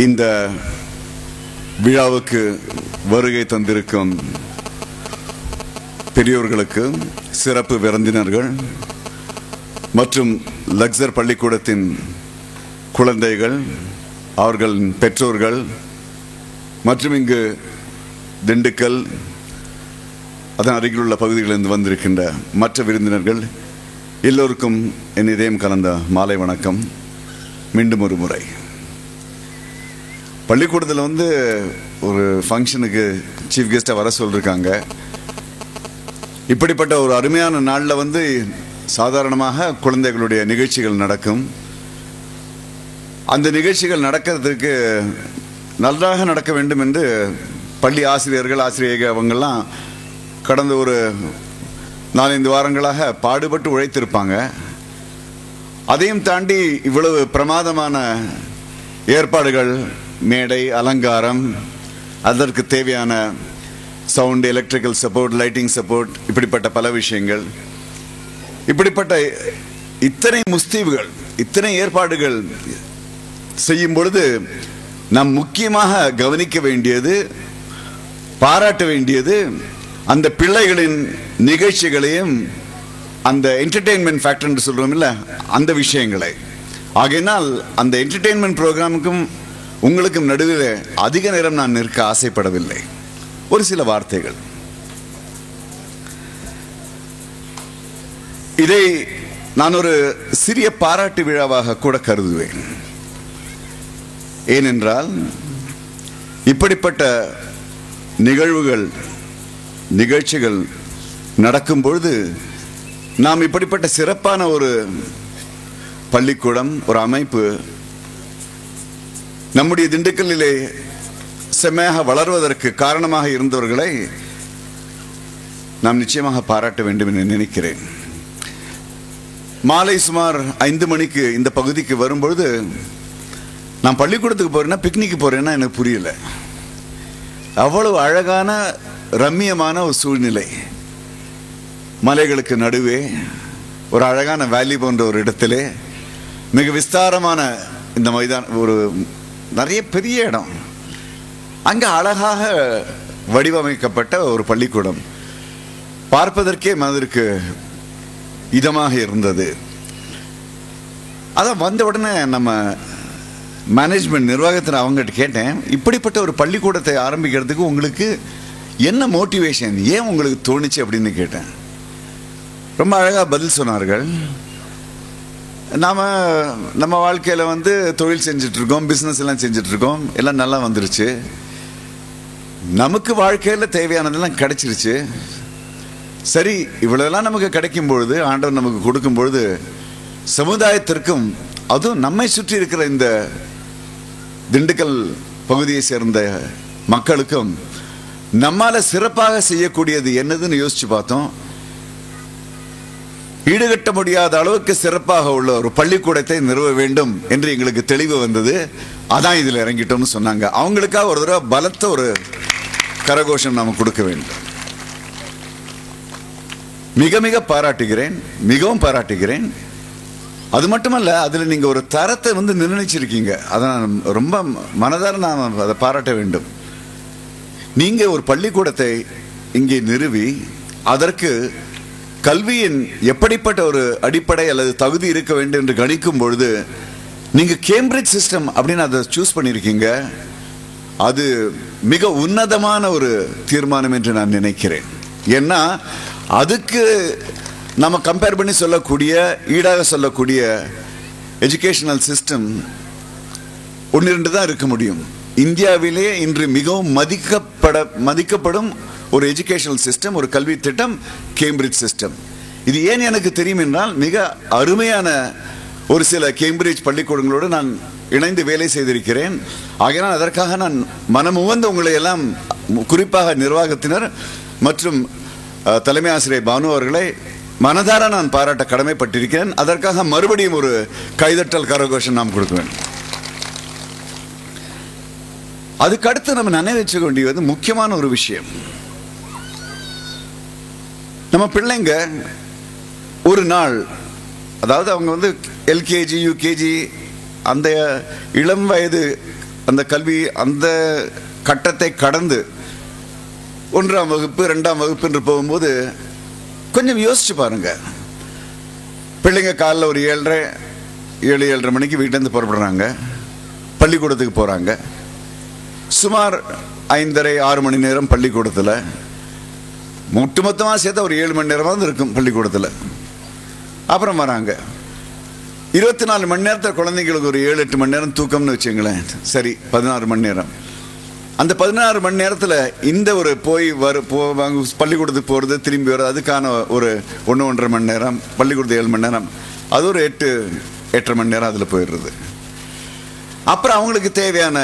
இந்த விழாவுக்கு வருகை தந்திருக்கும் பெரியோர்களுக்கு, சிறப்பு விருந்தினர்கள் மற்றும் லக்ஸர் பள்ளிக்கூடத்தின் குழந்தைகள், அவர்களின் பெற்றோர்கள் மற்றும் இங்கு திண்டுக்கல் அதன் அருகில் உள்ள பகுதிகளிலிருந்து வந்திருக்கின்ற மற்ற விருந்தினர்கள் எல்லோருக்கும் என் இதயம் கலந்த மாலை வணக்கம். மீண்டும் ஒரு முறை பள்ளிக்கூடத்தில் ஒரு ஃபங்க்ஷனுக்கு சீஃப் கெஸ்ட்டாக வர சொல்லியிருக்காங்க. இப்படிப்பட்ட ஒரு அருமையான நாளில் சாதாரணமாக குழந்தைகளுடைய நிகழ்ச்சிகள் நடக்கும். அந்த நிகழ்ச்சிகள் நடக்கிறதுக்கு நன்றாக நடக்க வேண்டும் என்று பள்ளி ஆசிரியர்கள், ஆசிரியர்கள் அவங்கெல்லாம் கடந்த ஒரு 4-5 வாரங்களாக பாடுபட்டு உழைத்திருப்பாங்க. அதையும் தாண்டி இவ்வளவு பிரமாதமான ஏற்பாடுகள், மேடை அலங்காரம், அதற்கு தேவையான sound, electrical support, lighting support, இப்படிப்பட்ட பல விஷயங்கள், இப்படிப்பட்ட இத்தனை முஸ்தீவுகள், இத்தனை ஏற்பாடுகள் செய்யும் பொழுது நாம் முக்கியமாக கவனிக்க வேண்டியது, பாராட்ட வேண்டியது அந்த பிள்ளைகளின் நிகழ்ச்சிகளையும், அந்த என்டர்டெயின்மெண்ட் ஃபேக்டர் என்று சொல்றோம் இல்ல, அந்த விஷயங்களை. ஆகையினால் அந்த என்டர்டெயின்மெண்ட் ப்ரோக்ராமுக்கும் உங்களுக்கும் நடுவில் அதிக நேரம் நான் நிற்க ஆசைப்படவில்லை. ஒரு சில வார்த்தைகள். இதை நான் ஒரு சிறிய பாராட்டு விழாவாக கூட கருதுவேன். ஏனென்றால் இப்படிப்பட்ட நிகழ்வுகள், நிகழ்ச்சிகள் நடக்கும் பொழுது நாம் இப்படிப்பட்ட சிறப்பான ஒரு பள்ளிக்கூடம், ஒரு அமைப்பு நம்முடைய திண்டுக்கல்லிலே செம்மையாக வளர்வதற்கு காரணமாக இருந்தவர்களை நாம் நிச்சயமாக பாராட்ட வேண்டும் என்று நினைக்கிறேன். மாலை சுமார் 5 மணிக்கு இந்த பகுதிக்கு வரும்பொழுது, நான் பள்ளிக்கூடத்துக்கு போறேன்னா பிக்னிக்கு போறேன்னா எனக்கு புரியல. அவ்வளவு அழகான ரம்மியமான ஒரு சூழ்நிலை, மலைகளுக்கு நடுவே ஒரு அழகான வேலி போன்ற ஒரு இடத்திலே மிக விஸ்தாரமான இந்த மைதானம், ஒரு நிறைய பெரிய இடம், அங்கே அழகாக வடிவமைக்கப்பட்ட ஒரு பள்ளிக்கூடம் பார்ப்பதற்கே மனதிற்கு இதமாக இருந்தது. அதான் வந்த உடனே நம்ம மேனேஜ்மெண்ட், நிர்வாகத்தில் அவங்ககிட்ட கேட்டேன், இப்படிப்பட்ட ஒரு பள்ளிக்கூடத்தை ஆரம்பிக்கிறதுக்கு உங்களுக்கு என்ன மோட்டிவேஷன், ஏன் உங்களுக்கு தோணுச்சு அப்படின்னு கேட்டேன். ரொம்ப அழகாக பதில் சொன்னார்கள். நம்ம வாழ்க்கையில் தொழில் செஞ்சிட்ருக்கோம், பிஸ்னஸ் எல்லாம் செஞ்சிட்ருக்கோம், எல்லாம் நல்லா வந்துருச்சு, நமக்கு வாழ்க்கையில் தேவையானதெல்லாம் கிடைச்சிருச்சு. சரி, இவ்வளோலாம் நமக்கு கிடைக்கும் பொழுது, ஆண்டவர் நமக்கு கொடுக்கும் பொழுது, சமுதாயத்திற்கும் அதுவும் நம்மை சுற்றி இருக்கிற இந்த திண்டுக்கல் பகுதியை சேர்ந்த மக்களுக்கும் நம்மால் சிறப்பாக செய்யக்கூடியது என்னதுன்னு யோசிச்சு பார்த்தோம். ஈடுகட்ட முடியாத அளவுக்கு சிறப்பாக உள்ள ஒரு பள்ளிக்கூடத்தை நிறுவ வேண்டும் என்று எங்களுக்கு தெளிவு வந்தது. அதான் இதில் இறங்கிட்டோம்னு சொன்னாங்க. அவங்களுக்காக ஒரு தடவை பலத்த ஒரு கரகோஷம் நாம் கொடுக்க வேண்டும். மிக மிக பாராட்டுகிறேன், மிகவும் பாராட்டுகிறேன். அது மட்டுமல்ல, அதில் நீங்கள் ஒரு தரத்தை நிர்ணயிச்சிருக்கீங்க. அதை நான் ரொம்ப மனதார நான் அதை பாராட்ட வேண்டும். நீங்கள் ஒரு பள்ளிக்கூடத்தை இங்கே நிறுவி அதற்கு கல்வியின் எப்படிப்பட்ட ஒரு அடிப்படை அல்லது தகுதி இருக்க வேண்டும் என்று கணிக்கும் பொழுது நீங்கள் கேம்பிரிட்ஜ் சிஸ்டம் அப்படின்னு அதை சூஸ் பண்ணியிருக்கீங்க. அது மிக உன்னதமான ஒரு தீர்மானம் என்று நான் நினைக்கிறேன். ஏன்னா அதுக்கு நம்ம கம்பேர் பண்ணி சொல்லக்கூடிய, ஈடாக சொல்லக்கூடிய எஜுகேஷனல் சிஸ்டம் 1-2 தான் இருக்க முடியும். இந்தியாவிலே இன்று மிகவும் மதிக்கப்படும் ஒரு எஜுகேஷனல் சிஸ்டம், ஒரு கல்வி திட்டம் கேம்பிரிட்ஜ் சிஸ்டம். இது ஏன் எனக்கு தெரியும் என்றால், மிக அருமையான ஒரு சில கேம்பிரிட்ஜ் பள்ளிக்கூடங்களோடு நான் இணைந்து வேலை செய்திருக்கிறேன். ஆகையால் அதற்காக நான் மனமுவந்து உங்களை எல்லாம், குறிப்பாக நிர்வாகத்தினர் மற்றும் தலைமை ஆசிரியர் பானு அவர்களை மனதார நான் பாராட்ட கடமைப்பட்டிருக்கிறேன். அதற்காக மறுபடியும் ஒரு கைதட்டல் கரகோஷம் நாம் கொடுக்குவேன். அதுக்கு அடுத்து நம்ம நினைவச்சு வேண்டியது முக்கியமான ஒரு விஷயம். நம்ம பிள்ளைங்க ஒரு நாள், அதாவது அவங்க எல்கேஜி, யூகேஜி, அந்த இளம் வயது அந்த கல்வி அந்த கட்டத்தை கடந்து 1ஆம் வகுப்பு 2ஆம் வகுப்பு என்று போகும்போது கொஞ்சம் யோசிச்சு பாருங்க. பிள்ளைங்க காலைல ஒரு 7:30 மணிக்கு வீட்டிலேருந்து புறப்படுறாங்க, பள்ளிக்கூடத்துக்கு போகிறாங்க. சுமார் 5:30-6 மணி நேரம் பள்ளிக்கூடத்தில், ஒட்டுமொத்தமாக சேர்த்தா ஒரு 7 மணி நேரமாக இருக்கும் பள்ளிக்கூடத்தில். அப்புறம் வராங்க. 24 மணி நேரத்தில் குழந்தைங்களுக்கு ஒரு 7-8 மணி நேரம் தூக்கம்னு வச்சுங்களேன். சரி, 16 மணி நேரம். அந்த 16 மணி நேரத்தில் இந்த ஒரு பள்ளிக்கூடத்துக்கு போகிறது திரும்பி வர்றது அதுக்கான ஒரு 1-1.5 மணி நேரம், பள்ளிக்கூடத்து 7 மணி நேரம், அது ஒரு 8-8.5 மணி நேரம் அதில் போயிடுறது. அப்புறம் அவங்களுக்கு தேவையான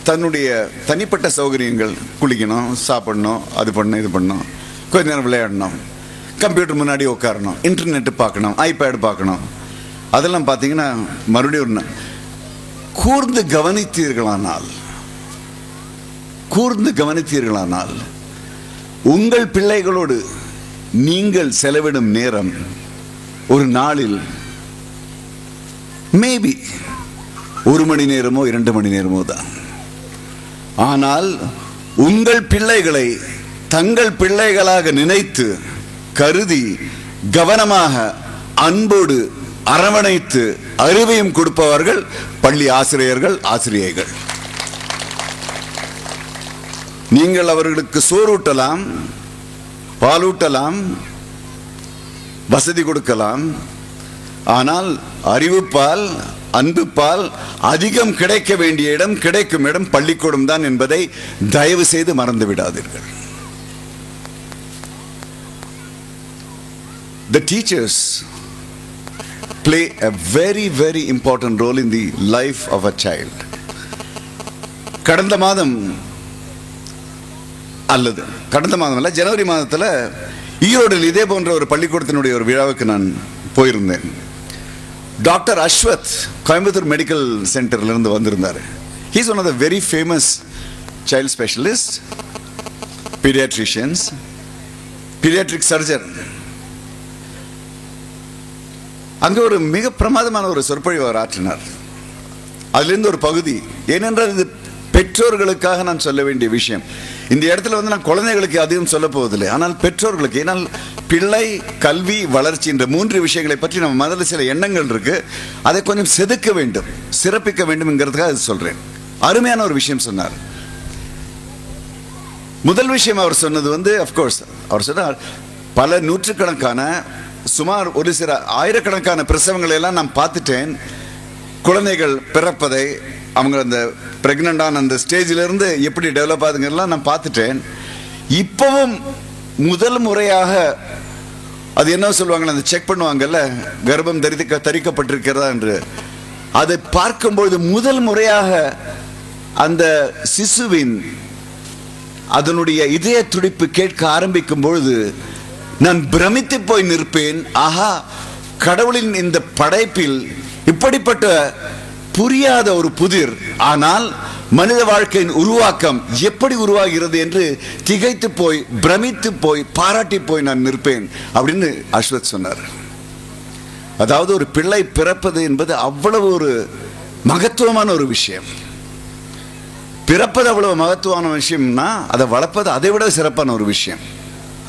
தன்னுடைய தனிப்பட்ட சௌகரியங்கள், குளிக்கணும், சாப்பிடணும், அது பண்ணணும், இது பண்ணணும், கொஞ்ச நேரம் விளையாடணும், கம்ப்யூட்டர் முன்னாடி உட்காரணும், இன்டர்நெட்டு பார்க்கணும், ஐபேட் பார்க்கணும். அதெல்லாம் பார்த்தீங்கன்னா மறுபடியும் கூர்ந்து கவனித்தீர்களானால் உங்கள் பிள்ளைகளோடு நீங்கள் செலவிடும் நேரம் ஒரு நாளில் மேபி 1 மணி நேரமோ 2 மணி நேரமோ தான். ஆனால் உங்கள் பிள்ளைகளை தங்கள் பிள்ளைகளாக நினைத்து கருதி கவனமாக அன்போடு அரவணைத்து அறிவையும் கொடுப்பவர்கள் பள்ளி ஆசிரியர்கள், ஆசிரியைகள். நீங்கள் அவர்களுக்கு சோறூட்டலாம், பாலூட்டலாம், வசதி கொடுக்கலாம். ஆனால் அறிவுப்பால், அன்புப்பால் அதிகம் கிடைக்க வேண்டிய இடம், கிடைக்கும் இடம் பள்ளிக்கூடம் தான் என்பதை தயவு செய்து மறந்து விடாதீர்கள். The teachers play a very, very important role in the life of a child. கடந்த மாதம் அல்ல, ஜனவரி மாதத்தில் ஈரோடில் இதே போன்ற ஒரு பள்ளிக்கூடத்தினுடைய ஒரு விழாவுக்கு நான் போயிருந்தேன். டாக்டர் அஸ்வத் கோயம்புத்தூர் மெடிக்கல் சென்டர்லேருந்து வந்திருந்தார். He is one of the very famous child specialists, pediatricians, pediatric surgeon. அங்கே ஒரு மிக பிரமாதமான ஒரு சொற்பொழிவு அவர் ஆற்றினார். அதுலேருந்து ஒரு பகுதி, ஏனென்றால் இது பெற்றோர்களுக்காக நான் சொல்ல வேண்டிய விஷயம். இந்த இடத்துல நான் குழந்தைகளுக்கு அதிகம் சொல்ல போவதில்லை, ஆனால் பெற்றோர்களுக்கு. ஏன்னால் பிள்ளை, கல்வி, வளர்ச்சி என்ற 3 விஷயங்களை பற்றி நம்ம முதல்ல சில எண்ணங்கள் இருக்கு, அதை கொஞ்சம் செதுக்க வேண்டும், சிறப்பிக்க வேண்டும்ங்கிறதுக்காக அது சொல்றேன். அருமையான ஒரு விஷயம் சொன்னார். முதல் விஷயம் அவர் சொன்னது அஃப்கோர்ஸ் அவர் சொன்னார், பல நூற்றுக்கணக்கான, சுமார் ஒரு சில ஆயிரக்கணக்கான பிரசவங்களை எல்லாம் நான் பார்த்துட்டேன். குழந்தைகள் பிறப்பதை, அவங்க அந்த பிரெக்னண்டான அந்த ஸ்டேஜிலிருந்து எப்படி டெவலப் ஆகுதுங்கெல்லாம் நான் பார்த்துட்டேன். இப்பவும் முதல் முறையாக அது என்ன சொல்லுவாங்க, அந்த செக் பண்ணுவாங்கல்ல, கர்ப்பம் தரிக்கப்பட்டிருக்கிறதா என்று. அதை பார்க்கும்பொழுது முதல் முறையாக அந்த சிசுவின் அதனுடைய இதய துடிப்பு கேட்க ஆரம்பிக்கும் பொழுது நான் பிரமித்து போய் நிற்பேன். ஆஹா, கடவுளின் இந்த படைப்பில் இப்படிப்பட்ட புரியாத ஒரு புதிர், ஆனால் மனித வாழ்க்கையின் உருவாக்கம் எப்படி உருவாகிறது என்று திகைத்து போய், பிரமித்து போய், பாராட்டி போய் நான் நிற்பேன் அப்படின்னு அஸ்வத் சொன்னார். அதாவது ஒரு பிள்ளை பிறப்பது என்பது அவ்வளவு ஒரு மகத்துவமான ஒரு விஷயம். பிறப்பது அவ்வளவு மகத்துவமான விஷயம்னா அதை வளர்ப்பது அதை விட சிறப்பான ஒரு விஷயம்.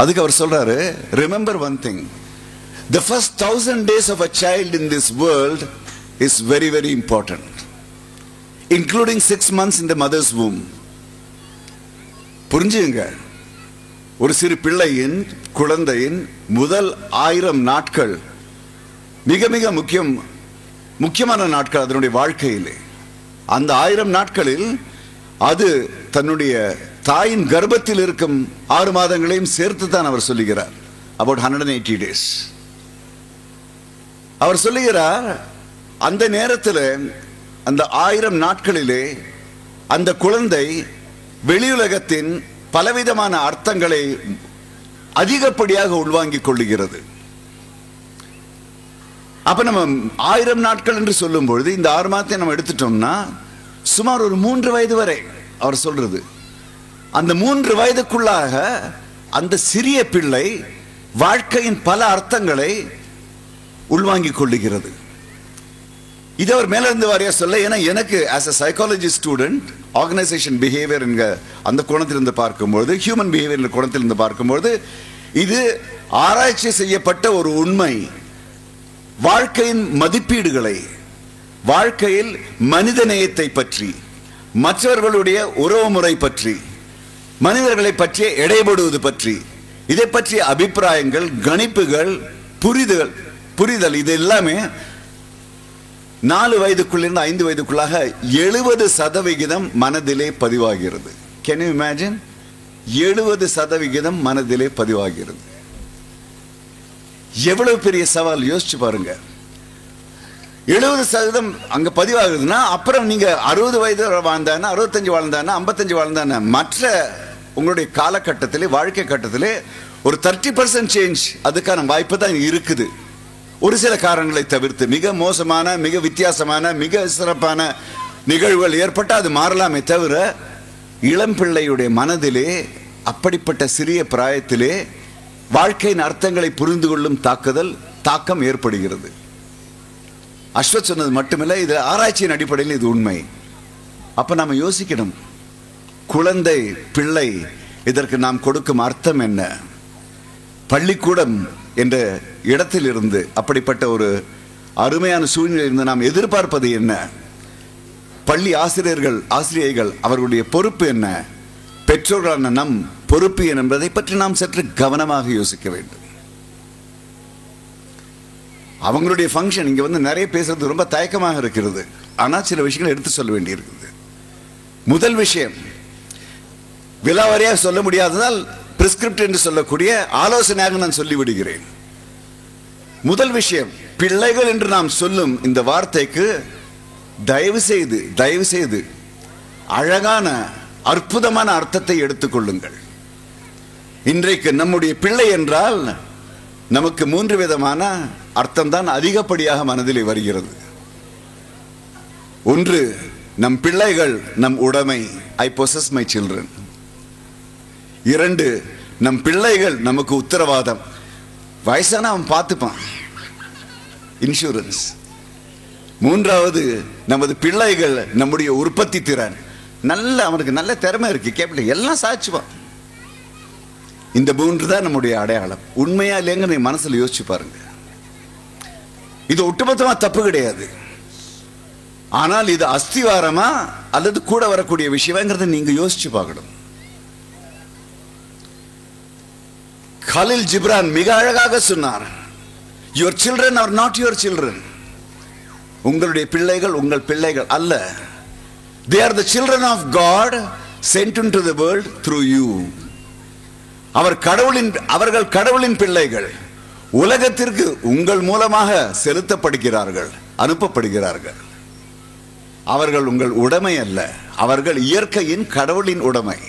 அதுக்கு அவர் சொல்றாரு, remember one thing, the first 1000 days of a child in this world is very, very important, including 6 months in the mother's womb. புரிஞ்சுங்க, ஒரு சிறு பிள்ளையின், குழந்தையின் முதல் 1000 நாட்கள் மிக மிக முக்கியமான நாட்கள் அதனுடைய வாழ்க்கையிலே. அந்த 1000 நாட்களில் அது தன்னுடைய தாயின் கர்ப்பத்தில் இருக்கும் 6 மாதங்களையும் சேர்த்து தான் அவர் சொல்லுகிறார். about 180 days. அவர் சொல்லுகிறார், அந்த நேரத்தில், அந்த 1000 நாட்களிலே அந்த குழந்தை வெளியுலகத்தின் பலவிதமான அர்த்தங்களை அதிகப்படியாக உள்வாங்கிக் கொள்ளுகிறது. அப்ப நம்ம 1000 நாட்கள் என்று சொல்லும் பொழுது இந்த 6 மாதத்தை நம்ம எடுத்துட்டோம்னா சுமார் ஒரு 3 வயது வரை அவர் சொல்றது. அந்த 3 வயதுக்குள்ளாக அந்த சிறிய பிள்ளை வாழ்க்கையின் பல அர்த்தங்களை உள்வாங்கிக் கொள்ளுகிறது. இதை அவர் மேல இருந்து வாரியா சொல்ல, ஏன்னா எனக்கு as a psychology student organisation behaviour என்க அந்த கோணத்திலிருந்து பார்க்கும்போது, ஹியூமன் பிஹேவியர் கோணத்திலிருந்து பார்க்கும்போது, இது ஆராய்ச்சி செய்யப்பட்ட ஒரு உண்மை. வாழ்க்கையின் மதிப்பீடுகளை, வாழ்க்கையில் மனித நேயத்தை பற்றி, மற்றவர்களுடைய உறவுமுறை பற்றி, மனிதர்களை பற்றிய எடைபடுவது பற்றி, இதை பற்றிய அபிப்பிராயங்கள், கணிப்புகள், புரிதல் இது எல்லாமே 4 வயதுக்குள்ளிருந்து 5 வயதுக்குள்ளாக 70% மனதிலே பதிவாகிறது. Can you imagine? 70% மனதிலே பதிவாகிறது. எவ்வளவு பெரிய சவால் யோசிச்சு பாருங்க. 70% அங்க பதிவாகுதுன்னா அப்புறம் நீங்க 60 வயது வாழ்ந்தானே, 65 வாழ்ந்தானே, 55 வாழ்ந்தானே, மற்ற உங்களுடைய காலகட்டத்திலே, வாழ்க்கை கட்டத்திலே ஒரு 30% சேஞ்ச் அதுக்கான வாய்ப்பு தான் இருக்குது. ஒரு சில காரணங்களை தவிர்த்து மிக மோசமான, மிக வித்தியாசமான, மிக சிறப்பான நிகழ்வுகள் ஏற்பட்டால் அது மாறலாமே தவிர, இளம் பிள்ளையுடைய மனதிலே அப்படிப்பட்ட சிறிய பிராயத்திலே வாழ்க்கையின் அர்த்தங்களை புரிந்து கொள்ளும் தாக்கம் ஏற்படுகிறது. அஸ்வத் சொன்னது மட்டுமில்லை, இது ஆராய்ச்சியின் அடிப்படையில் இது உண்மை. அப்ப நாம யோசிக்கணும், குழந்தை, பிள்ளை, இதற்கு நாம் கொடுக்கும் அர்த்தம் என்ன? பள்ளிக்கூடம் என்ற இடத்தில் இருந்து, அப்படிப்பட்ட ஒரு அருமையான சூழ்நிலை இருந்து நாம் எதிர்பார்ப்பது என்ன? பள்ளி ஆசிரியைகள் அவர்களுடைய பொறுப்பு என்ன? பெற்றோர்களான நம் பொறுப்பு என்பதை பற்றி நாம் சற்று கவனமாக யோசிக்க வேண்டும். அவங்களுடைய ஃபங்க்ஷன் இங்க வந்து நிறைய பேசுறது ரொம்ப தயக்கமாக இருக்கிறது. ஆனால் சில விஷயங்களை எடுத்து சொல்ல வேண்டி இருக்குது. முதல் விஷயம், விலாவாரியாக சொல்ல முடியாததால் பிரிஸ்கிரிப்ட் என்று சொல்லக்கூடிய ஆலோசனையாக நான் சொல்லிவிடுகிறேன். முதல் விஷயம், பிள்ளைகள் என்று நாம் சொல்லும் இந்த வார்த்தைக்கு தயவு செய்து அழகான அற்புதமான அர்த்தத்தை எடுத்துக்கொள்ளுங்கள். இன்றைக்கு நம்முடைய பிள்ளை என்றால் நமக்கு 3 விதமான அர்த்தம் தான் அதிகப்படியாக மனதிலே வருகிறது. ஒன்று, நம் பிள்ளைகள் நம் உடைமை, ஐ possess my children. 2, நம் பிள்ளைகள் நமக்கு உத்தரவாதம், வயசான அவன் பார்த்துப்பான், இன்சூரன்ஸ். 3வது, நமது பிள்ளைகள் நம்முடைய உற்பத்தி திறன், அவனுக்கு நல்ல திறமை இருக்கு, கேபிட்டல் எல்லாம் சாய்ச்சுவான். இந்த 3 தான் நம்முடைய அடையாளம். உண்மையா இல்லைங்க நீ மனசுல யோசிச்சு பாருங்க. இது ஒட்டுமொத்தமா தப்பு கிடையாது. ஆனால் இது அஸ்திவாரமா அல்லது கூட வரக்கூடிய விஷயங்கிறத நீங்க யோசிச்சு பார்க்கணும். கலில் ஜிப்ரான் மிக அழகாக சொன்னார், your children are not your children. உங்களுடைய பிள்ளைகள் உங்கள் பிள்ளைகள் அல்ல. They are the children of God sent into the world through you. அவர்கள் கடவுளின் பிள்ளைகள், உலகத்திற்கு உங்கள் மூலமாக செலுத்தப்படுகிறார்கள், அனுப்பப்படுகிறார்கள். அவர்கள் உங்கள் உடைமை அல்ல, அவர்கள் இயற்கையின் கடவுளின் உடைமை.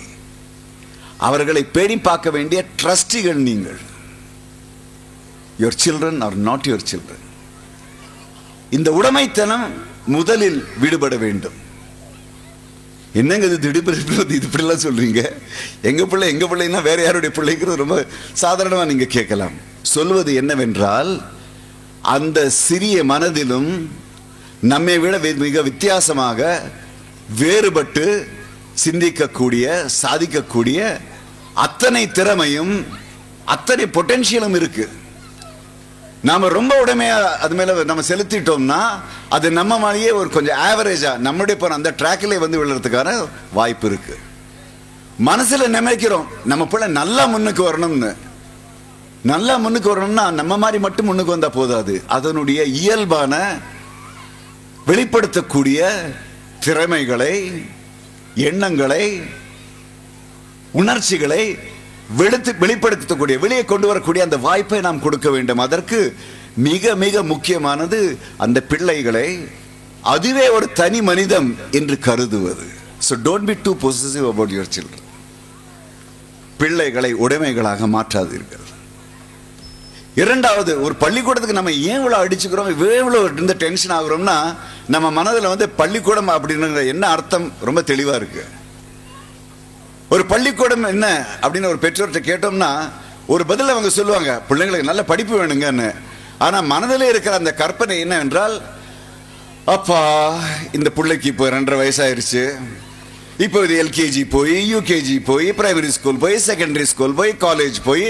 அவர்களை பேணி பார்க்க வேண்டிய ட்ரஸ்டிகள் நீங்கள். your children are not your children. இந்த உடைமைத்தனம் முதலில் விடுபட வேண்டும். என்னங்க இது திடீர்னு இது இப்படிலாம் சொல்றீங்க? எங்க பிள்ளைன்னா வேற யாருடைய பிள்ளைங்கிறது ரொம்ப சாதாரணமா நீங்க கேட்கலாம். சொல்வது என்னவென்றால், அந்த சிறிய மனதிலும் நம்மை விட மிக வித்தியாசமாக வேறுபட்டு சிந்திக்கக்கூடிய, சாதிக்கக்கூடிய அத்தனை திறமையும் அத்தனை பொட்டென்ஷியலும் இருக்கு. நாம ரொம்ப உடமையா அது மேல நம்ம செலுத்திட்டோம்னா அது நம்ம மாதிரியே ஒரு கொஞ்சம் ஆவரேஜா நம்முடைய போன அந்த ட்ராக்கிலே வந்து விழுறதுக்கான வாய்ப்பு இருக்கு. மனசுல நினைக்கிறோம் நம்ம பிள்ளை நல்லா முன்னுக்கு வரணும்னு. நல்லா முன்னுக்கு வரணும்னா நம்ம மாதிரி மட்டும் முன்னுக்கு வந்தா போதாது, அதனுடைய இயல்பான வெளிப்படுத்தக்கூடிய திறமைகளை, எண்ணங்களை, உணர்ச்சிகளை வெளிப்படுத்தக்கூடிய, வெளியே கொண்டு வரக்கூடிய அந்த வாய்ப்பை நாம் கொடுக்க வேண்டும். அதற்கு மிக மிக முக்கியமானது அந்த பிள்ளைகளை அதுவே ஒரு தனி மனிதம் என்று கருதுவது. So don't be too possessive about your children. பிள்ளைகளை உடைமைகளாக மாற்றாதீர்கள். இரண்டாவது, ஒரு பள்ளிக்கூடத்துக்கு நம்ம ஏன் இவ்வளவு அடிச்சுக்கிறோம், இவ்வளவு இந்த டென்ஷன் ஆகுறோம்னா, நம்ம மனதில் வந்து பள்ளிக்கூடம் அப்படின்னு என்ன அர்த்தம் ரொம்ப தெளிவா இருக்கு. ஒரு பள்ளிக்கூடம் என்ன அப்படின்னு ஒரு பெற்றோர்கிட்ட கேட்டோம்னா ஒரு பதில் அவங்க சொல்லுவாங்க, பிள்ளைங்களுக்கு நல்ல படிப்பு வேணுங்கன்னு. ஆனா மனதிலே இருக்கிற அந்த கற்பனை என்ன என்றால், அப்பா இந்த பிள்ளைக்கு இப்போ 2.5 வயசாயிருச்சு. இப்போ இது எல்கேஜி போய், யூகேஜி போய், பிரைமரி ஸ்கூல் போய், செகண்டரி ஸ்கூல் போய், காலேஜ் போய்,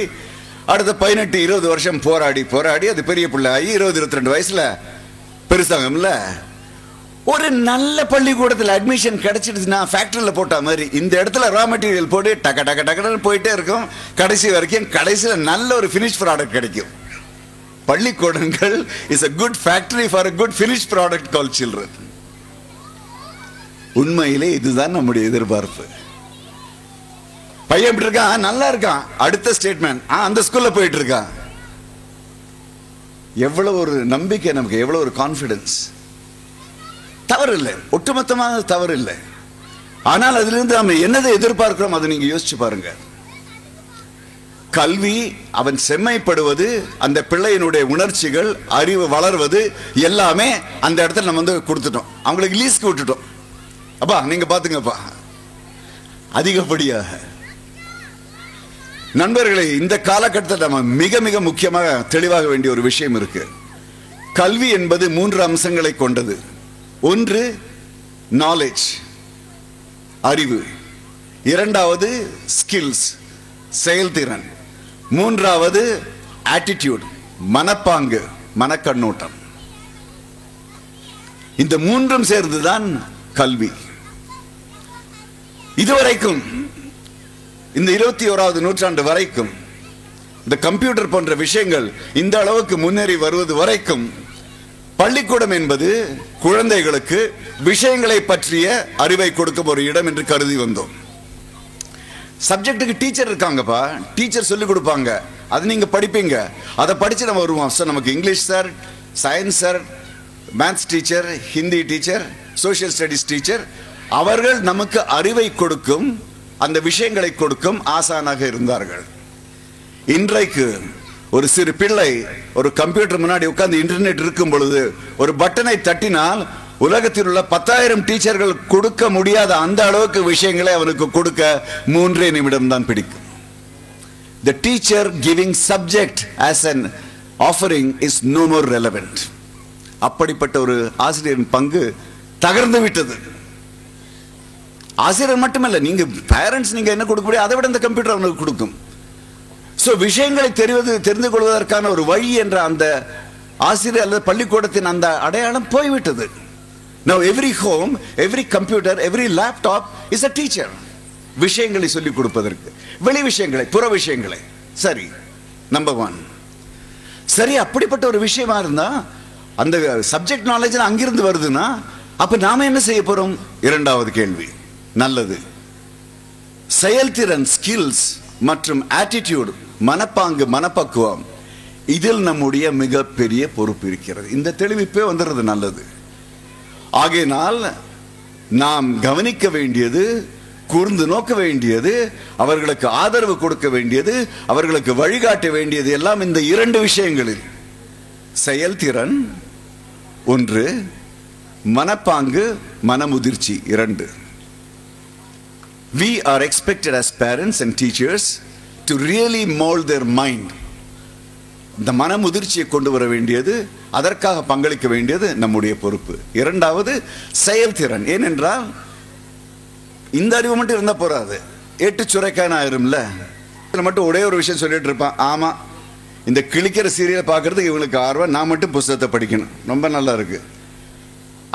அடுத்த 18-20 வருஷம் போராடி அது பெரிய பிள்ளை ஆகி 20-22 வயசுல பெருசாகும்ல. ஒரு நல்ல பள்ளிக்கூடத்தில் அட்மிஷன் கிடைச்சிடுச்சுன்னா ஃபேக்டரியில் போட்ட மாதிரி இந்த இடத்துல ரா மெட்டீரியல் போட்டு டக்க டக்க டக்குன்னு போயிட்டே இருக்கும். கடைசி வரைக்கும் கடைசியில் நல்ல ஒரு ஃபினிஷ் ப்ராடக்ட் கிடைக்கும். பள்ளிக்கூடங்கள் is a good factory for a good finished product called children. உண்மையிலே இதுதான் நம்முடைய எதிர்பார்ப்பு. பையன் எப்படி இருக்கான்? நல்லா இருக்கான். அடுத்த ஸ்டேட்மெண்ட், அந்த ஸ்கூல்ல போயிட்டு இருக்கான். எவ்வளவு ஒரு நம்பிக்கை நமக்கு, எவ்வளவு ஒரு கான்பிடன்ஸ். தவறு இல்லை, ஒட்டுமொத்தமாக தவறு இல்லை. ஆனால் அதிலிருந்து நம்ம என்னதை எதிர்பார்க்கிறோம் அதை நீங்க யோசிச்சு பாருங்க. கல்வி, அவன் செம்மைப்படுவது, அந்த பிள்ளையினுடைய உணர்ச்சிகள், அறிவு வளர்வது எல்லாமே அந்த இடத்துல நம்ம வந்து கொடுத்துட்டோம். அவங்களுக்கு லீஸ்க்கு விட்டுட்டோம். அப்பா நீங்க பாத்துங்கப்பா. அதிகப்படியாக நண்பர்களை, இந்த காலகட்டத்தில் நம்ம மிக மிக முக்கியமாக தெளிவாக வேண்டிய ஒரு விஷயம் இருக்கு. கல்வி என்பது 3 அம்சங்களை கொண்டது. ஒன்று நாலேஜ், அறிவு. இரண்டாவது ஸ்கில்ஸ், செயல்திறன். மூன்றாவது ஆட்டிடியூட், மனப்பாங்கு, மனக்கண்ணோட்டம். இந்த 3ம் சேர்ந்துதான் கல்வி. இதுவரைக்கும் இந்த 21வது நூற்றாண்டு வரைக்கும் இந்த கம்ப்யூட்டர் போன்ற விஷயங்கள் இந்த அளவுக்கு முன்னேறி வருவது வரைக்கும் பள்ளிக்கூடம் என்பது குழந்தைகளுக்கு விஷயங்களை பற்றிய அறிவை கொடுக்கும் ஒரு இடம் என்று கருதி வந்தோம். சப்ஜெக்டுக்கு டீச்சர் இருக்காங்கப்பா, டீச்சர் சொல்லிக் கொடுப்பாங்க, அது நீங்க படிப்பீங்க, அதை படிச்சு நம்ம வருவோம். நமக்கு English sir, science sir, maths teacher, Hindi teacher, social studies teacher, அவர்கள் நமக்கு அறிவை கொடுக்கும், அந்த விஷயங்களை கொடுக்கும் ஆசானாக இருந்தார்கள். இன்றைக்கு ஒரு சிறு பிள்ளை ஒரு கம்ப்யூட்டர் முன்னாடி உட்கார்ந்து இன்டர்நெட் இருக்கும் பொழுது ஒரு பட்டனை தட்டினால் உலகத்தில் உள்ள 10,000 டீச்சர்கள் கொடுக்க முடியாத அந்த அளவுக்கு விஷயங்களை அவனுக்கு கொடுக்க 3 நிமிடம் தான் பிடிக்கும். The teacher giving subject as an offering is no more relevant. அப்படிப்பட்ட ஒரு ஆசிரியரின் பங்கு தகர்ந்து விட்டது. ஆசிரியர் மட்டுமல்ல, நீங்க பேரண்ட்ஸ் நீங்க என்ன கொடுக்க முடியும், அதை விட இந்த கம்ப்யூட்டர் அவனுக்கு கொடுக்கும். சோ விஷயங்களை தெரிந்து கொள்வதற்கான ஒரு வழி என்ற அந்த ஆசிரியர் அல்லது பள்ளிக்கூடத்தின் அந்த அடையாளம் போய்விட்டது. Now every home, every computer, every laptop is a teacher. விஷயங்களை சொல்லிக் கொடுப்பதற்கு, வெளி விஷயங்களை, புற விஷயங்களை. சரி, நம்பர் 1. சரி, அப்படிப்பட்ட ஒரு விஷயமா இருந்தா அந்த சப்ஜெக்ட் நாலேஜ் அங்கிருந்து வருதுன்னா அப்ப நாம என்ன செய்ய போறோம்? இரண்டாவது கேள்வி. நல்லது. செயல்திறன், ஸ்கில்ஸ் மற்றும் ஆட்டிடியூட், மனப்பாங்கு, மனப்பக்குவம், இதில் நம்முடைய மிகப்பெரிய பொறுப்பு இருக்கிறது. இந்த தெளிவிப்பே வந்துடுறது நல்லது. ஆகையினால் நாம் கவனிக்க வேண்டியது, கூர்ந்து நோக்க வேண்டியது, அவர்களுக்கு ஆதரவு கொடுக்க வேண்டியது, அவர்களுக்கு வழிகாட்ட வேண்டியது எல்லாம் இந்த 2 விஷயங்களில். செயல்திறன் 1, மனப்பாங்கு, மனமுதிர்ச்சி 2. We are expected as parents and teachers to really mold their mind. இந்த மனமுதிர்ச்சியை கொண்டு வர வேண்டியது, அதற்காக பங்களிக்க வேண்டியது நம்முடைய பொறுப்பு. இரண்டாவது செயல்திறன். ஏனென்றால் இந்த அறிவு மட்டும் இருந்தா போறாது, ஏட்டு சுரைக்கான ஆயிரும்ல. மட்டும் ஒரே ஒரு விஷயம் சொல்லிட்டு இருப்பான், ஆமா இந்த கிழிக்கிற சீரியலை பார்க்கறதுக்கு இவங்களுக்கு ஆர்வம், நான் மட்டும் புத்தகத்தை படிக்கணும், ரொம்ப நல்லா இருக்கு.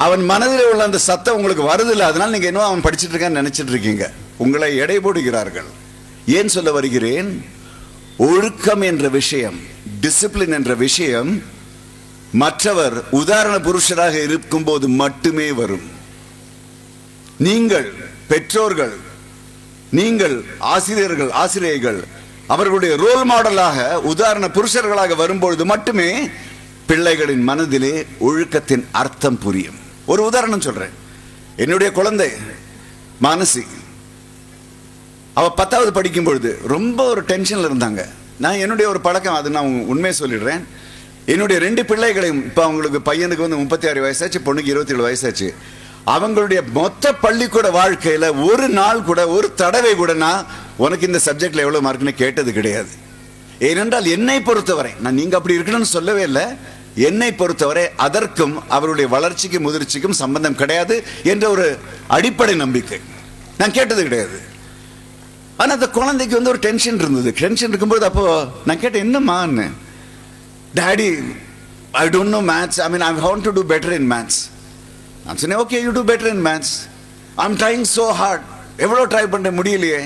அவன் மனதில் உள்ள அந்த சத்தம் உங்களுக்கு வருதில்லை, அதனால நீங்க என்ன அவன் படிச்சுட்டு இருக்கான்னு நினைச்சிட்டு இருக்கீங்க. உங்களை எடை போடுகிறார்கள். ஏன் சொல்ல வருகிறேன்? ஒழுக்கம் என்ற விஷயம், டிசிப்ளின் என்ற விஷயம் மற்றவர் உதாரண புருஷராக இருக்கும் போது மட்டுமே வரும். நீங்கள் பெற்றோர்கள், நீங்கள் ஆசிரியர்கள், ஆசிரியர்கள் அவர்களுடைய ரோல் மாடலாக உதாரண புருஷர்களாக வரும்பொழுது மட்டுமே பிள்ளைகளின் மனதிலே ஒழுக்கத்தின் அர்த்தம் புரியும். ஒரு உதாரணம் சொல்றேன். என்னுடைய குழந்தை மானசி, அவ 10வது படிக்கும் பொழுது ரொம்ப ஒரு டென்ஷன்ல இருந்தாங்க. நான் என்னுடைய ஒரு பழக்கம், அது நான் உண்மையை சொல்லிடுறேன். என்னுடைய 2 பிள்ளைகளையும், இப்ப அவங்களுக்கு பையனுக்கு வந்து 36 வயசாச்சு, பொண்ணுக்கு 27 வயசாச்சு. அவங்களுடைய மொத்த பள்ளிக்கூட வாழ்க்கையில ஒரு நாள் கூட, ஒரு தடவை கூட நான் உனக்கு இந்த சப்ஜெக்ட்ல எவ்வளவு மார்க்னு கேட்டது கிடையாது. ஏனென்றால் என்னை பொறுத்தவரை, நான் நீங்க அப்படி இருக்கணும்னு சொல்லவே இல்லை, என்னை பொறுத்தவரை அதற்கும் அவருடைய வளர்ச்சிக்கும் முதிர்ச்சிக்கும் சம்பந்தம் கிடையாது என்ற ஒரு அடிப்படை நம்பிக்கை. நான் கேட்டது கிடையாது. ஆனா அந்த குழந்தைக்கு வந்து ஒரு டென்ஷன் இருந்தது. டென்ஷன் இருக்கும்போது அப்போ நான் கேட்டேன், என்னம்மான்னு. Daddy, I don't know maths, I mean I want to do better in maths. நான் சொன்னேன், okay you do better in maths, I am trying so hard. எவ்வளோ ட்ரை பண்ண முடியலையே.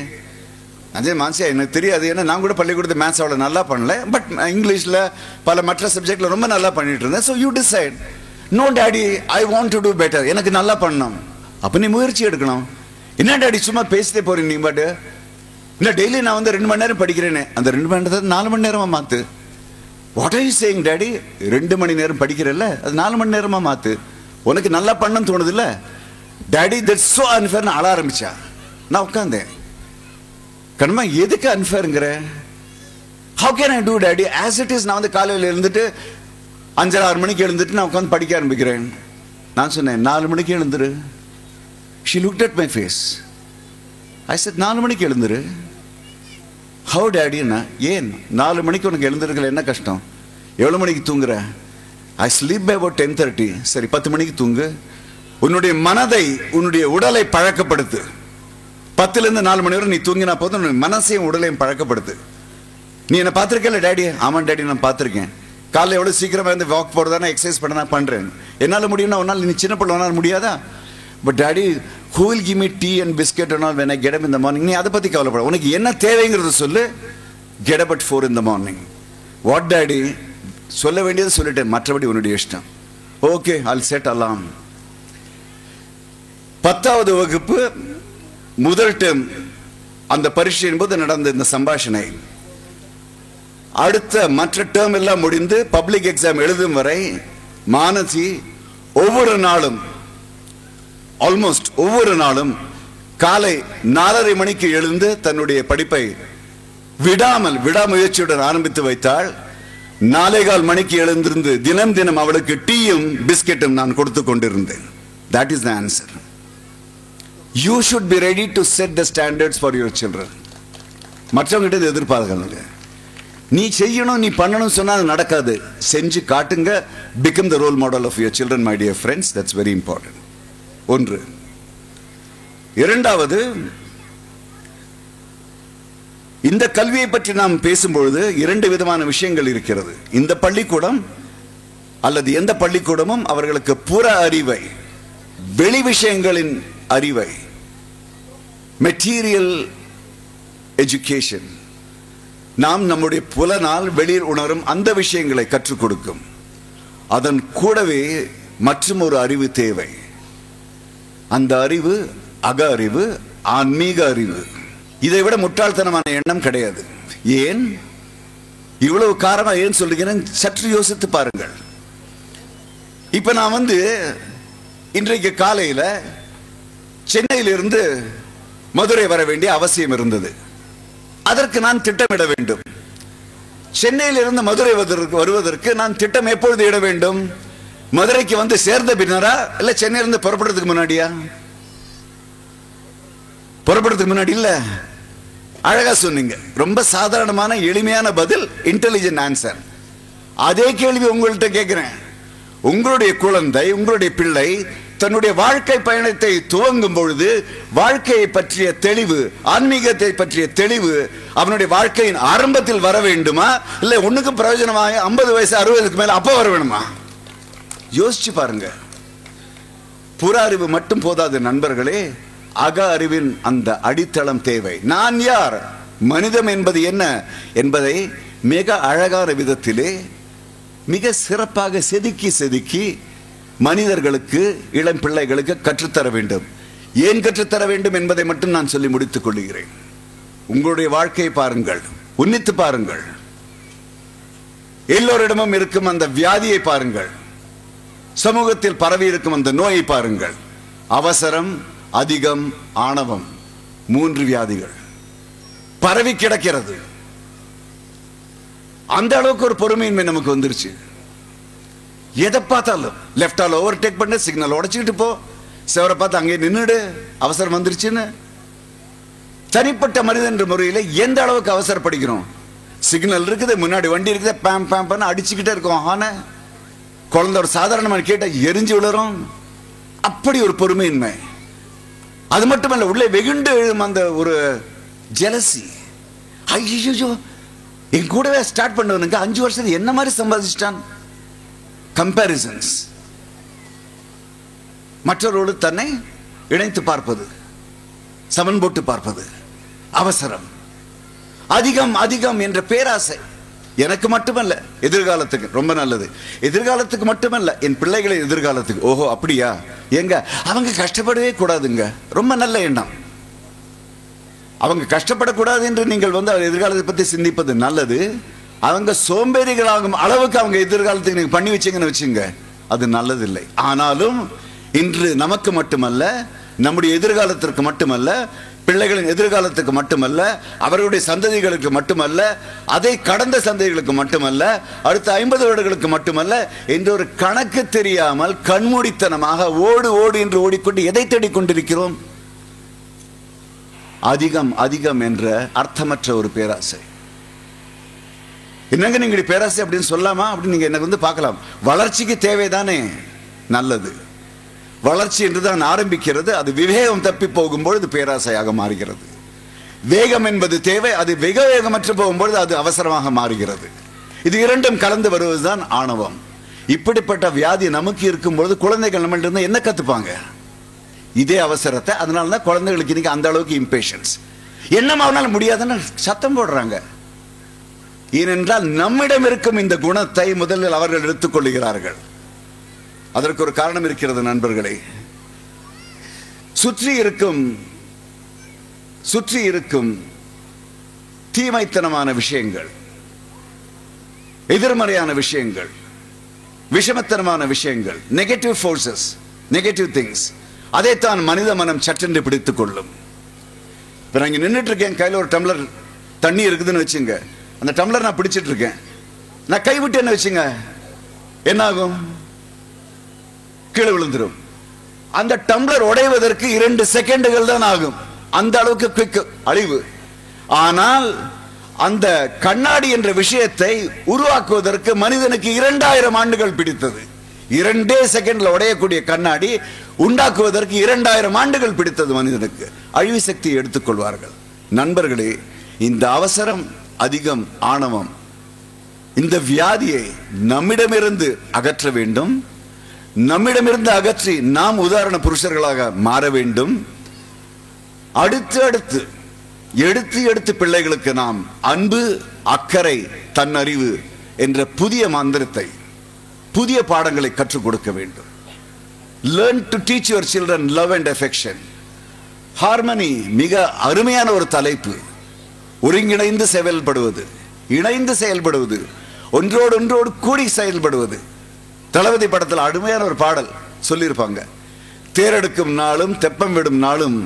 அதே மான்சியா எனக்கு தெரியாது, ஏன்னா நான் கூட பள்ளிக்கூடத்து மேத்ஸ் அவ்வளோ நல்லா பண்ணல, பட் இங்கிலீஷில் பல மற்ற சப்ஜெக்டில் ரொம்ப நல்லா பண்ணிட்டு இருந்தேன். So you decide. No daddy, I want to do better, எனக்கு நல்லா பண்ணணும். அப்போ நீ முயற்சி எடுக்கணும். என்ன டாடி சும்மா பேசிட்டே போறீங்க நீ பாட்டு. இல்லை டெய்லி நான் வந்து 2 மணி நேரம் படிக்கிறேனே, அந்த 2 மணி நேரத்தை 4 மணி நேரமா மாத்து. What are you saying daddy? 2 மணி நேரம் படிக்கிறல்ல, அது 4 மணி நேரமா மாத்து. உனக்கு நல்லா பண்ணணும்னு தோணுது இல்ல டாடி, தட்ஸ் சோ அன்ஃபேர்னு அழ ஆரம்பிச்சா. நான் உட்காந்தேன், கண்மா எதுக்கு அன்ஃபேருங்கிற? How can I do daddy as it is? நான் வந்து காலையில் எழுந்துட்டு 5-6 மணிக்கு எழுந்துட்டு நான் உட்காந்து படிக்க ஆரம்பிக்கிறேன். நான் சொன்னேன் 4 மணிக்கு எழுந்துரு. She looked at my face. I said 4 மணிக்கு எழுந்துரு. How daddy? ஏன் 4 மணிக்கு உனக்கு எழுந்திருக்கல என்ன கஷ்டம்? எவ்வளவு மணிக்கு தூங்குற? I sleep by about 10:30. சரி 10 மணிக்கு தூங்கு. உன்னுடைய மனதை உன்னுடைய உடலை பழக்கப்படுத்து. 10ல இருந்து 4 மணி வரை நீ தூங்கினா போதும். உன்னுடைய மனசையும் உடலையும் பழக்கப்படுத்து. நீ என்ன பார்த்திருக்கல டாடி? ஆமா டாடி நான் பார்த்திருக்கேன். காலைல எவ்வளவு சீக்கிரமா இருந்து வாக் போறதானே, எக்ஸசைஸ் பண்ண நான் பண்றேன். என்னால முடியும்னா உன்னால, நீ சின்ன பிள்ளை உன்னால முடியாதா? But daddy, who will give me tea and biscuit and all when I get up in the morning? நீ அதை பத்தி கவலைப்பட. உனக்கு என்ன தேவைங்கிறது சொல்லு. Get up at 4 in the morning. What daddy? சொல்ல வேண்டியது சொல்லிட்டேன், மற்றபடி உன்னுடைய இஷ்டம். Okay, I'll set alarm. 10வது வகுப்பு முதல் டேர்ம் அந்த பரீட்சையின் போது நடந்த இந்த சம்பாஷணை. அடுத்த மற்ற டேர்ம் எல்லாம் முடிந்து பப்ளிக் எக்ஸாம் எழுதும் வரை மானசி ஒவ்வொரு நாளும், ஆல்மோஸ்ட் ஒவ்வொரு நாளும் காலை 4:30 மணிக்கு எழுந்து தன்னுடைய படிப்பை விடாமுயற்சியுடன் ஆரம்பித்து வைத்தாள். 4:15 மணிக்கு எழுந்திருந்து தினம் தினம் அவளுக்கு டீயும் பிஸ்கெட்டும் நான் கொடுத்து கொண்டிருந்தேன். That is the answer. You should be ready to set the standards for your children. மற்றவங்கிட்ட எதிர்பார்க்கணுங்க. நீ செய்யணும், நீ பண்ணணும் சொன்னா அது நடக்காது. செஞ்சு காட்டுங்க. Become the role model of your children, my dear friends. That's very important. ஒன்று. இரண்டாவது, இந்த கல்வியை பற்றி நாம் பேசும்பொழுது 2 விதமான விஷயங்கள் இருக்கிறது. இந்த பள்ளிக்கூடம் அல்லது எந்த பள்ளிக்கூடமும் அவர்களுக்கு புற அறிவை, வெளி விஷயங்களின் அறிவை, மெட்டீரியல் எஜுகேஷன், நாம் நம்முடைய புலனால் வெளியில் உணரும் அந்த விஷயங்களை கற்றுக் கொடுக்கும். அதன் கூடவே மற்றும் ஒரு அறிவு தேவை. அந்த அறிவு அக அறிவு, ஆன்மீக அறிவு. இதை விட முட்டாள்தனமான எண்ணம் கிடையாது. ஏன் இவ்வளவு காரணம் ஏன் சொல்லுகிறேன் சற்று யோசித்து பாருங்கள். இப்ப நான் வந்து இன்றைக்கு காலையில சென்னையிலிருந்து மதுரை வர வேண்டிய அவசியம் இருந்தது. அதற்கு நான் திட்டமிட வேண்டும். சென்னையிலிருந்து மதுரை வருவதற்கு நான் திட்டம் எப்பொழுது இட வேண்டும்? மதுரைக்கு வந்து சேர்ந்த பின்னரா, இல்ல சென்னையிலிருந்து புறப்படுறதுக்கு முன்னாடியா? புறப்படுறதுக்கு முன்னாடி இல்ல. அழகா சொன்னீங்க. ரொம்ப சாதாரணமான எளிமையான பதில், இன்டெலிஜென்ட் ஆன்சர். அதே கேள்வி உங்கள்கிட்ட கேட்கிறேன். உங்களுடைய குழந்தை, உங்களுடைய பிள்ளை தன்னுடைய வாழ்க்கை பயணத்தை துவங்கும் பொழுது வாழ்க்கையை பற்றிய தெளிவு, ஆன்மீகத்தை பற்றிய தெளிவு அவனுடைய வாழ்க்கையின் ஆரம்பத்தில் வர வேண்டுமா, இல்ல ஒண்ணுக்கு பிரயோஜனமாக 50 வயசு 60க்கு மேல அப்ப வர வேணுமா? யோசிச்சு பாருங்க. புற அறிவு மட்டும் போதாது நண்பர்களே, அக அறிவின் அந்த அடித்தளம் தேவை. நான் யார், மனிதம் என்பது என்ன என்பதை மிக அழகான விதத்திலே மிக சிறப்பாக செதுக்கி மனிதர்களுக்கு, இளம் பிள்ளைகளுக்கு கற்றுத்தர வேண்டும். ஏன் கற்றுத்தர வேண்டும் என்பதை மட்டும் நான் சொல்லி முடித்துக் கொள்கிறேன். உங்களுடைய வாழ்க்கையை பாருங்கள், உன்னித்து பாருங்கள். எல்லோரிடமும் இருக்கும் அந்த வியாதியை பாருங்கள். சமூகத்தில் பரவி இருக்கும் அந்த நோயை பாருங்கள். அவசரம், அதிகம், ஆணவம், 3 வியாதிகள் பரவி கிடக்கிறது. அந்த அளவுக்கு ஒரு பொறுமையின்மை நமக்கு வந்துருச்சு. எதை பார்த்தாலும் லெப்டால ஓவர்டேக் பண்ண, சிக்னல் உடைச்சுக்கிட்டு போ, செவரை பார்த்து அங்கே நின்னுடு, அவசரம் வந்துருச்சுன்னு. தனிப்பட்ட மனிதன் என்ற முறையில் எந்த அளவுக்கு அவசரப்படுகிறோம்? சிக்னல் இருக்குது, முன்னாடி வண்டி இருக்குது, பேம் பேம் பண்ண அடிச்சுக்கிட்டே இருக்கோம். ஆனா குழந்தை ஒரு சாதாரணமான கேட்டா எரிஞ்சு விழுறோம். அப்படி ஒரு பொறுமையின்மை. அது மட்டுமல்ல, உள்ளே வெகுண்டு எழும் அந்த ஒரு ஜெலசி. ஐயோ, என் கூடவே ஸ்டார்ட் பண்ணவனுங்க 5 வருஷத்துக்கு என்ன மாதிரி சம்பாதிச்சிட்டான். கம்பேரிசன்ஸ், மற்றவரோடு தன்னை இணைத்து பார்ப்பது, சமன் போட்டு பார்ப்பது, அவசரம், அதிகம் அதிகம் என்ற பேராசை. எனக்கு மட்டுமல்ல, எதிர்காலத்துக்கு ரொம்ப நல்லது. எதிர்காலத்துக்கு மட்டுமல்ல, என் பிள்ளைகளின் எதிர்காலத்துக்கு. ஓஹோ அப்படியா, எங்க அவங்க கஷ்டப்படவே கூடாதுங்க. ரொம்ப நல்ல எண்ணம். அவங்க கஷ்டப்படக்கூடாது என்று நீங்கள் எதிர்காலத்தை பற்றி சிந்திப்பது நல்லது. அவங்க சோம்பேறிகளாகும் அளவுக்கு அவங்க எதிர்காலத்துக்கு நீங்க பண்ணி வச்சீங்கன்னு வச்சுங்க, அது நல்லதில்லை. ஆனாலும் இன்று நமக்கு மட்டுமல்ல, நம்முடைய எதிர்காலத்திற்கு மட்டுமல்ல, பிள்ளைகளின் எதிர்காலத்துக்கு மட்டுமல்ல, அவர்களுடைய சந்ததிகளுக்கு மட்டுமல்ல, அதை கடந்த சந்ததிகளுக்கு மட்டுமல்ல, அடுத்த 50 வருடங்களுக்கு மட்டுமல்ல என்ற ஒரு கணக்கு தெரியாமல் கண்மூடித்தனமாக ஓடு ஓடு என்று ஓடிக்கொண்டு எதை தேடிக்கொண்டிருக்கிறோம்? அதிகம் அதிகம் என்ற அர்த்தமற்ற ஒரு பேராசை. என்னங்க நீங்க பேராசை அப்படின்னு சொல்லாமா அப்படின்னு நீங்க எனக்கு பார்க்கலாம். வளர்ச்சிக்கு தேவைதானே, நல்லது. வளர்ச்சி என்றுதான் ஆரம்பிக்கிறது. அது விவேகம் தப்பி போகும்பொழுது பேராசையாக மாறுகிறது. வேகம் என்பது தேவை, அது வெக வேகமற்று போகும்பொழுது அது அவசரமாக மாறுகிறது. இது இரண்டும் கலந்து வருவதுதான் ஆணவம். இப்படிப்பட்ட வியாதி நமக்கு இருக்கும்பொழுது குழந்தைகள் நம்மள்ட்ட இருந்து என்ன கத்துப்பாங்க? இதே அவசரத்தை. அதனாலதான் குழந்தைகளுக்கு இன்னைக்கு அந்த அளவுக்கு இம்பேஷன்ஸ். என்னமா அவனால் முடியாதுன்னு சத்தம் போடுறாங்க. ஏனென்றால் நம்மிடம் இருக்கும் இந்த குணத்தை முதலில் அவர்கள் எடுத்துக் கொள்கிறார்கள். அதற்கு ஒரு காரணம் இருக்கிறது நண்பர்களே. சுற்றி இருக்கும் தீமைத்தனமான விஷயங்கள், எதிர்மறையான விஷயங்கள், விஷமத்தனமான விஷயங்கள், நெகட்டிவ் ஃபோர்சஸ், நெகட்டிவ் திங்ஸ், அதைத்தான் மனித மனம் சற்றென்று பிடித்துக் கொள்ளும். இப்ப நான் இங்க நின்றுட்டு இருக்கேன், கையில் ஒரு டம்ளர் தண்ணி இருக்குதுன்னு வச்சுங்க. அந்த டம்ளர் நான் பிடிச்சிட்டு இருக்கேன். நான் கைவிட்டேன்னு வச்சுங்க, என்ன ஆகும்? கீழே விழுந்துரும். அந்த டம்ளர் உடைவதற்கு 2 செகண்டுகள் தான் ஆகும். அந்த அளவுக்கு குவிக் அழிவு. ஆனால் அந்த கண்ணாடி என்ற விஷயத்தை உருவாக்குவதற்கு மனிதனுக்கு 2000 ஆண்டுகள் பிடித்தது. 2 செகண்ட்ல உடையக்கூடிய கண்ணாடி உண்டாக்குவதற்கு 2000 ஆண்டுகள் பிடித்தது மனிதனுக்கு. அழிவு சக்தியை எடுத்துக்கொள்வார்கள். நண்பர்களே, இந்த அவசரம், அதிகம், ஆணவம், இந்த வியாதியை நம்மிடமிருந்து அகற்ற வேண்டும். நம்மிடமிருந்து அகற்றி நாம் உதாரண புருஷர்களாக மாற வேண்டும். அடுத்து எடுத்து பிள்ளைகளுக்கு நாம் அன்பு, அக்கறை, தன்னறிவு என்ற புதிய மந்திரத்தை, புதிய பாடங்களை கற்றுக் கொடுக்க வேண்டும். Learn to teach your children love and affection. Harmony மிக அருமையான ஒரு தலைப்பு. ஒருங்கிணைந்து செயல்படுவது, இணைந்து செயல்படுவது, ஒன்றோடு கூடி செயல்படுவது. தளபதி படத்தில் அருமையான ஒரு பாடல் சொல்லியிருப்பாங்க. தேரெடுக்கும் நாளும் தெப்பம் விடும் நாளும்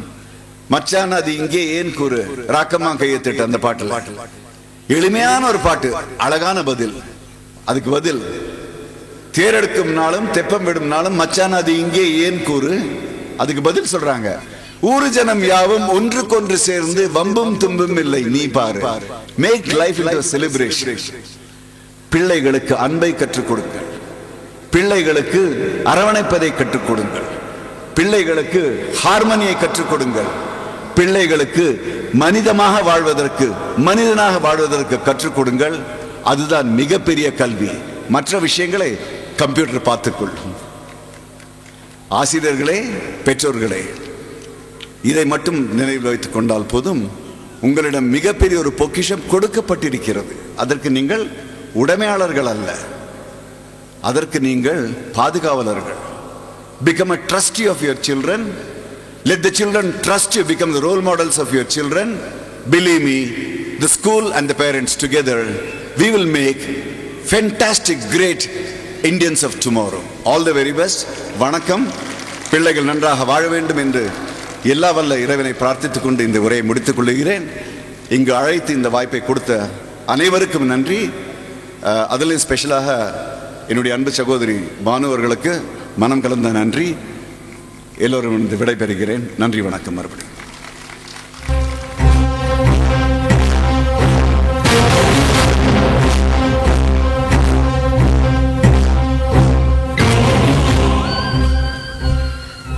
மச்சான் அது இங்கே ஏன் கூறு, ராக்கமா கையெழுத்திட்டு. அந்த பாட்டு எளிமையான ஒரு பாட்டு, அழகான பதில். அதுக்கு பதில், தேரெடுக்கும் நாளும் தெப்பம் விடும் நாளும் மச்சான் அது இங்கே ஏன் கூறு. அதுக்கு பதில் சொல்றாங்க, ஊரு ஜனம் யாவும் ஒன்றுக்கொன்று சேர்ந்து வம்பும் தும்பும் இல்லை நீ பாரு. Make life into a celebration. பிள்ளைகளுக்கு அன்பை கற்றுக் கொடுங்கள், பிள்ளைகளுக்கு அரவணைப்பதை கற்றுக் கொடுங்கள், பிள்ளைகளுக்கு ஹார்மனியை கற்றுக் கொடுங்கள், பிள்ளைகளுக்கு மனிதனாக வாழ்வதற்கு கற்றுக் கொடுங்கள். அதுதான் மிகப்பெரிய கல்வி. மற்ற விஷயங்களை கம்ப்யூட்டர் பார்த்துக்கொள்ளும். ஆசிரியர்களே, பெற்றோர்களே, இதை மட்டும் நினைவில் வைத்துக் கொண்டால் போதும். உங்களிடம் மிகப்பெரிய ஒரு பொக்கிஷம் கொடுக்கப்பட்டிருக்கிறது. அதற்கு நீங்கள் உடைமையாளர்கள் அல்ல, அதற்கு நீங்கள் பாதுகாவலர்கள். Become a trustee of your children. Let the children trust you. Become the role models of your children. Believe me, the school and the parents together, we will make fantastic, great Indians of tomorrow. All the very best. வணக்கம். பிள்ளைகள் நன்றாக வாழ வேண்டும் என்று எல்லா வல்ல இறைவனை பிரார்த்தித்துக் கொண்டு இந்த உரையை முடித்துக் கொள்கிறேன். இங்கு அழைத்து இந்த வாய்ப்பை கொடுத்த அனைவருக்கும் நன்றி. அதிலும் ஸ்பெஷலாக என்னுடைய அன்பு சகோதரி பானு அவர்களுக்கு மனம் கலந்த நன்றி. எல்லோரும் விடைபெறுகிறேன். நன்றி, வணக்கம். மறுபடியும்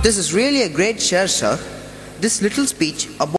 This is really a great share, sir. This little speech about